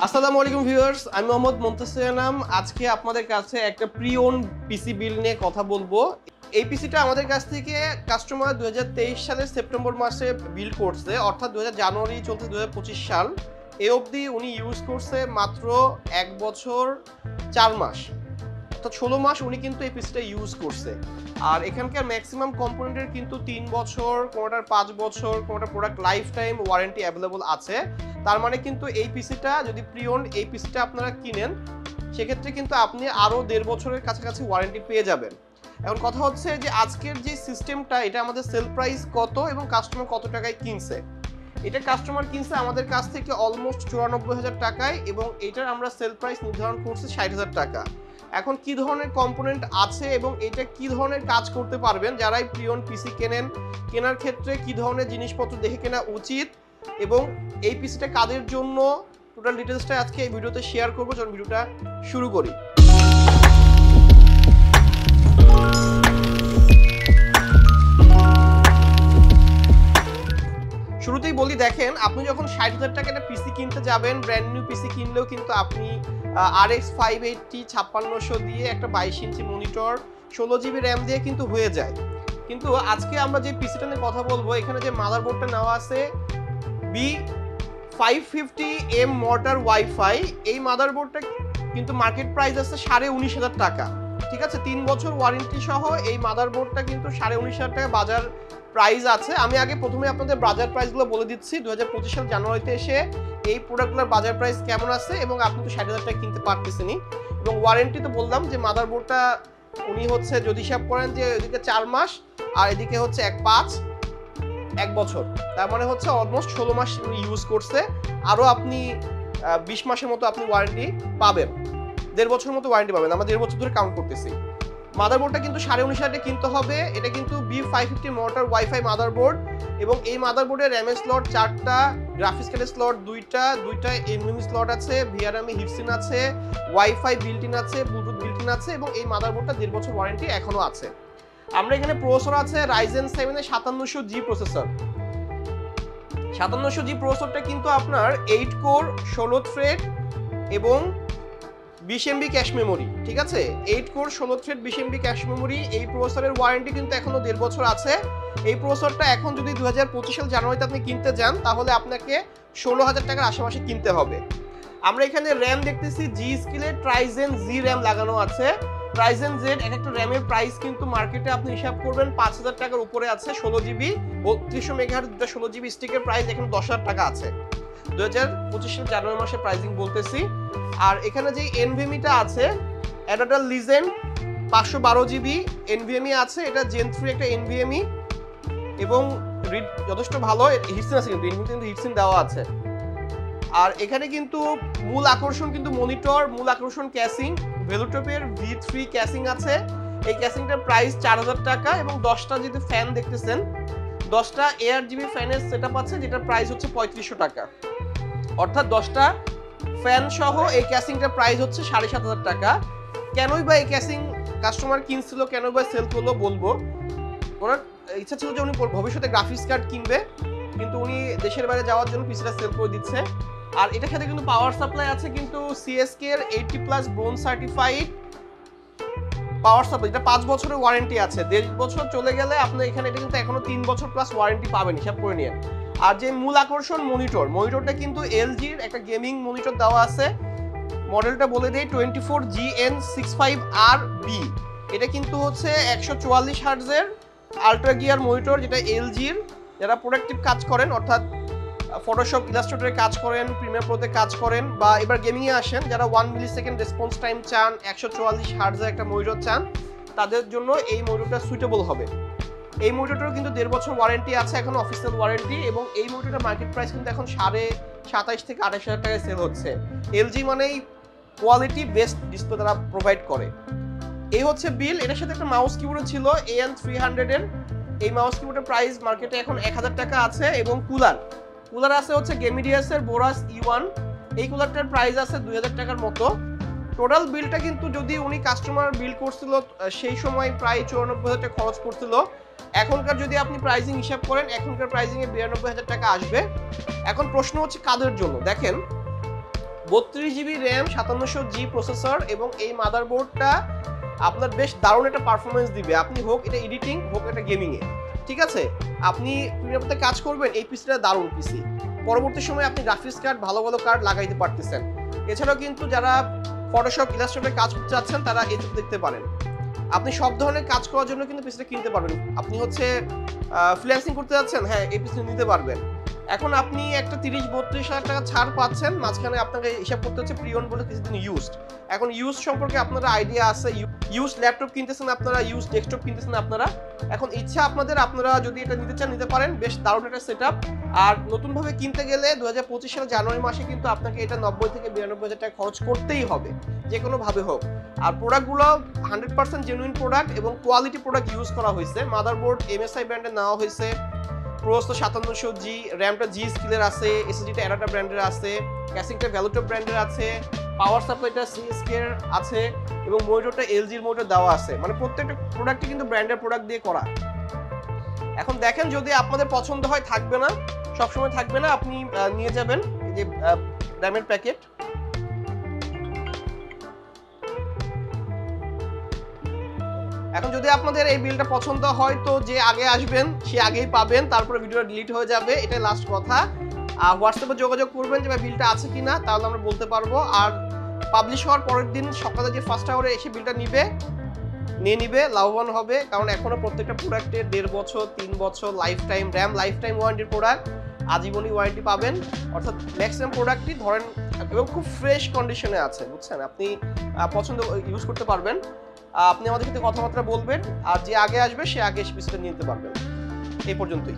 আসসালামু আলাইকুম ভিউয়ার্স, আমি মোহাম্মদ মুনতাসির আনাম। আজকে আপনাদের কাছে একটা প্রি ওন পিসি বিল নিয়ে কথা বলবো। এই পিসিটা আমাদের কাছ থেকে কাস্টমার 2023 সালের সেপ্টেম্বর মাসে বিল করছে, অর্থাৎ জানুয়ারি চলতে 2025 সাল এই অবধি উনি ইউজ করছে মাত্র 1 বছর 4 মাস, অর্থাৎ 16 মাস উনি কিন্তু এই পিসিটা ইউজ করছে। আর এখানকার ম্যাক্সিমাম কম্পোনেন্টের কিন্তু 3 বছর, কোনোটার 5 বছর, কোনোটার product life time warranty available আছে। তার মানে কিন্তু এই পিসিটা যদি প্রি ওন এই পিসিটা আপনারা কিনেন, সেক্ষেত্রে কিন্তু আপনি আরও 1.5 বছরের কাছাকাছি ওয়ারেন্টি পেয়ে যাবেন। এখন কথা হচ্ছে যে আজকের যে সিস্টেমটা, এটা আমাদের সেল প্রাইস কত এবং কাস্টমার কত টাকায় কিনছে। এটা কাস্টমার কিনছে আমাদের কাছ থেকে অলমোস্ট 94,000 টাকায় এবং এটার আমরা সেল প্রাইস নির্ধারণ করছি 60,000 টাকা। এখন কি ধরনের কম্পোনেন্ট আছে এবং এটা কি ধরনের কাজ করতে পারবেন, যারাই প্রি ওন পিসি কেনার ক্ষেত্রে কি ধরনের জিনিসপত্র দেখে কেনা উচিত এবং এই পিসিটা কাদের জন্য, টোটাল ডিটেলসটা আজকে এই ভিডিওতে শেয়ার করবো। যখন ভিডিওটা শুরু করি, শুরুতেই বলি, দেখেন আপনি যখন 60,000 টাকা একটা পিসি কিনতে যাবেন, ব্র্যান্ড নিউ পিসি কিনলেও কিন্তু আপনি RX 580 5600 দিয়ে একটা 22 ইঞ্চি মনিটর, 16 জিবি র্যাম দিয়ে কিন্তু হয়ে যায়। কিন্তু আজকে আমরা যে পিসিটা নিয়ে কথা বলবো, এখানে যে মাদারবোর্ডটা নেওয়া আছে B550M মর্টার ওয়াইফাই, এই মাদারবোর্ডটা কিন্তু মার্কেট প্রাইস আছে 19,500 টাকা। ঠিক আছে, 3 বছর ওয়ারেন্টি সহ এই মাদারবোর্ডটা কিন্তু 19,500 টাকা বাজার প্রাইস আছে। আমি আগে প্রথমে আপনাদের বাজার প্রাইসগুলো বলে দিচ্ছি। 2025 সাল জানুয়ারিতে এসে এই প্রোডাক্টগুলোর বাজার প্রাইস কেমন আছে এবং আপনি তো 60,000 টাকা কিনতে পারতেছেনই। এবং ওয়ারেন্টি তো বললাম যে মাদারবোর্ডটা উনি হচ্ছে যদি হিসাব করেন যে এদিকে 4 মাস আর এদিকে হচ্ছে 1 বছর, তার মানে হচ্ছে অলমোস্ট 16 মাস উনি ইউজ করছে। আরও আপনি 20 মাসের মতো আপনি ওয়ারেন্টি পাবেন, 1.5 বছর মতো ওয়ারেন্টি পাবেন। আমরা 1.5 বছর ধরে কাউন্ট করতেছি। মাদারবোর্ডটা কিন্তু 19,500 টাকা কিনতে হবে। এটা কিন্তু B550 মর্টার ওয়াইফাই মাদারবোর্ড এবং এই মাদারবোর্ডের র্যামের স্লট 4টা, গ্রাফিক্স কার্ডের স্লট 2টা এনভিএমই স্লট আছে, ভিআরএমই হিটসিন আছে, ওয়াইফাই বিল্ট-ইন আছে, ব্লুটুথ বিল্ট-ইন আছে এবং এই মাদারবোর্ডটা 1.5 বছর ওয়ারেন্টি এখনো আছে। আমরা এখানে প্রসেসর আছে Ryzen 7 এর 5700G প্রসেসর। 5700G প্রসেসরটা কিন্তু আপনার 8 কোর 16 থ্রেড এবং 20 MB ক্যাশ মেমোরি। ঠিক আছে, 8 core 16 thread 20 MB cache memory. এই প্রসেসরের ওয়ারেন্টি কিন্তু এখনো 1.5 বছর আছে। এই প্রসেসরটা এখন যদি 2025 সাল জানুয়ারিতে আপনি কিনতে যান, তাহলে আপনাকে 16,000 টাকার আশেপাশে কিনতে হবে। আমরা এখানে র্যাম দেখতেছি জি স্কিলের Ryzen Z র্যাম লাগানো আছে। Ryzen Z এক একটা র্যামের প্রাইস কিন্তু মার্কেটে আপনি হিসাব করবেন 5,000 টাকার উপরে আছে। 16 জিবি 3200 মেগাহার্জ দুটো 16 জিবি স্টিকের প্রাইস এখানে 10,000 টাকা আছে। 2025 সাল জানুয়ারি মাসে প্রাইসিং বলতেছি। আর এখানে যে এনভিএমইটা আছে, অ্যাডাটাল লিজেন্ড 512 জিবি এনভিএমই আছে। এটা জেন 3 একটা এনভিএমই এবং রিড যথেষ্ট ভালো। হিটসিন আছে, কিন্তু হিটসিন দেওয়া আছে। আর এখানে কিন্তু মূল আকর্ষণ কিন্তু মনিটর, মূল আকর্ষণ ক্যাসিং, ভেলোটপের V3 ক্যাসিং আছে। এই ক্যাসিংটার প্রাইস 4,000 টাকা এবং 10টা যদি ফ্যান দেখতেছেন, 10টা ARGB ফ্যানের সেটআপ আছে, যেটার প্রাইস হচ্ছে 3500 টাকা। অর্থাৎ 10টা ফ্যান সহ এই ক্যাসিংটার প্রাইস হচ্ছে 7,500 টাকা। কেনই বা এই ক্যাসিং কাস্টমার কিনছিল, কেন বা সেল করলো বলবো, ওনার ইচ্ছা ছিল যে উনি ভবিষ্যতে গ্রাফিক্স কার্ড কিনবে, কিন্তু উনি দেশের বাইরে যাওয়ার জন্য পিসিটা সেল করে দিচ্ছে। আর এটার সাথে কিন্তু পাওয়ার সাপ্লাই আছে কিন্তু CSK এর 80+ ব্রোঞ্জ সার্টিফাইড পাওয়ার সাপ্লাই, এটা 5 বছরের ওয়ারেন্টি আছে। 1.5 বছর চলে গেলে আপনি এখানে এটা কিন্তু এখনো 3 বছর প্লাস ওয়ারেন্টি পাবেন, হিসাব করে নিয়ে। আর যে মূল আকর্ষণ মনিটরটা কিন্তু LG-র একটা গেমিং মনিটর দেওয়া আছে। মডেলটা বলে দেই 24GN65RB। এটা কিন্তু হচ্ছে 144 হার্টজের আল্ট্রা গিয়ার মনিটর, যেটা LG-র যারা প্রোডাক্টিভ কাজ করেন, অর্থাৎ ফটোশপ ইলাস্ট্রেটরে কাজ করেন, প্রিমিয়ার প্রোতে কাজ করেন বা এবার গেমিংয়ে আসেন, যারা 1 মিলিসেকেন্ড রেসপন্স টাইম চান, 144 হার্টজের একটা মনিটর চান, তাদের জন্য এই মনিটরটা সুইটেবল হবে। এই মনিটরটারও কিন্তু 1.5 বছর ওয়ারেন্টি আছে, এখন অফিসিয়াল ওয়ারেন্টি। এবং এই মনিটরটার মার্কেট প্রাইস কিন্তু এখন 27,500 থেকে 28,000 টাকায় সেল হচ্ছে। LG মানেই কোয়ালিটি বেস্ট ডিসপ্লে তারা প্রোভাইড করে। এই হচ্ছে বিল। এটার সাথে একটা মাউস কিবোর্ড ছিল AN300 এর। এই মাউস কিবোর্ডের প্রাইস মার্কেটে এখন 1,000 টাকা আছে। এবং কুলার আছে হচ্ছে গেমিডিয়াসের বোরাস E1। এই কুলারটার প্রাইস আছে 2,000 টাকার মতো। টোটাল বিলটা কিন্তু যদি উনি কাস্টমার বিল করছিল সেই সময় প্রায় 94,000 টাকা খরচ করছিল। এখনকার যদি আপনি প্রাইসিং হিসাব করেন, এখনকার প্রাইসিংয়ে 92,000 টাকা আসবে। এখন প্রশ্ন হচ্ছে কাদের জন্য। দেখেন, 32GB র্যাম 5700G প্রসেসর এবং এই মাদারবোর্ডটা আপনার বেশ দারুণ একটা পারফরমেন্স দিবে, আপনি হোক এটা এডিটিং হোক এটা গেমিংয়ে, ঠিক আছে? আপনি প্রিমিয়ামতে কাজ করবেন, এই পিসিটা দারুণ পিসি। পরবর্তী সময়ে আপনি গ্রাফিক্স কার্ড ভালো ভালো কার্ড লাগাইতে পারতেছেন। এছাড়াও কিন্তু যারা ফটোশপ ইলাস্ট্রেটরে কাজ করতে চাচ্ছেন তারা এই দেখতে পারেন। আপনি সব ধরনের কাজ করার জন্য কিন্তু পিসিটা কিনতে পারবেন। আপনি হচ্ছে ফ্রিল্যান্সিং করতে যাচ্ছেন, হ্যাঁ এই পিসিটা নিতে পারবেন। এখন আপনি একটা 30-32 হাজার টাকা ছাড় পাচ্ছেন, মাঝখানে আপনাকে হিসাব করতে হচ্ছে প্রিয়ন বলে কিছুদিন ইউজড। এখন ইউজ সম্পর্কে আপনারা আইডিয়া আছে, ইউজ ল্যাপটপ কিনতেছেন আপনারা, ইউজ ডেস্কটপ কিনতেছেন আপনারা, এখন ইচ্ছা আপনাদের, আপনারা যদি এটা নিতে চান নিতে পারেন, বেশ দারুণ একটা সেটআপ। আর নতুনভাবে কিনতে গেলে 2025 সালের জানুয়ারি মাসে কিন্তু আপনাকে এটা 90 থেকে 92 হাজার টাকা খরচ করতেই হবে, যে কোনোভাবে হোক। আর প্রোডাক্টগুলো 100% জেনুইন প্রোডাক্ট এবং কোয়ালিটি প্রোডাক্ট ইউজ করা হয়েছে। মাদারবোর্ড MSI ব্র্যান্ডের নেওয়া হয়েছে, প্রসেসর 5700G, র্যামটা জি স্কিলের আছে, এসএসডিটা অ্যাডাটা ব্র্যান্ডের আছে, ক্যাসিংটা ভ্যালুটপ ব্র্যান্ডের আছে, পাওয়ার সাপ্লাইটা CSK এর আছে এবং মনিটরটা LG এর মনিটর দেওয়া আছে। মানে প্রত্যেকটা প্রোডাক্টই কিন্তু ব্র্যান্ডের প্রোডাক্ট দিয়ে করা। এখন দেখেন যদি আপনাদের পছন্দ হয়, থাকবে না, সবসময় থাকবে না, আপনি নিয়ে যাবেন এই যে র্যামের প্যাকেট। এখন যদি আপনাদের এই বিলটা পছন্দ হয় তো যে আগে আসবেন সে আগেই পাবেন, তারপরে ভিডিও ডিলিট হয়ে যাবে, এটাই লাস্ট কথা। আর হোয়াটসঅ্যাপে যোগাযোগ করবেন যে ভাই বিলটা আছে কিনা, তাহলে আমরা বলতে পারবো। আর পাবলিশ হওয়ার পরের দিন সকালে যে ফার্স্ট আওয়ারে এসে বিলটা নিয়ে নিবে, লাভবান হবে। কারণ এখনো প্রত্যেকটা প্রোডাক্টের 1.5 বছর 3 বছর lifetime RAM, lifetime ওয়ারেন্টির প্রোডাক্ট, আজীবনী ওয়ারেন্টি পাবেন। অর্থাৎ ম্যাক্সিমাম প্রোডাক্টই ধরেন এবং খুব ফ্রেশ কন্ডিশনে আছে, বুঝছেন? আপনি পছন্দ ইউজ করতে পারবেন। আপনি আমাদের সাথে কথাবার্তা বলবেন, আর যে আগে আসবে সে আগে এসে পিসিটা নিতে পারবেন। এই পর্যন্তই।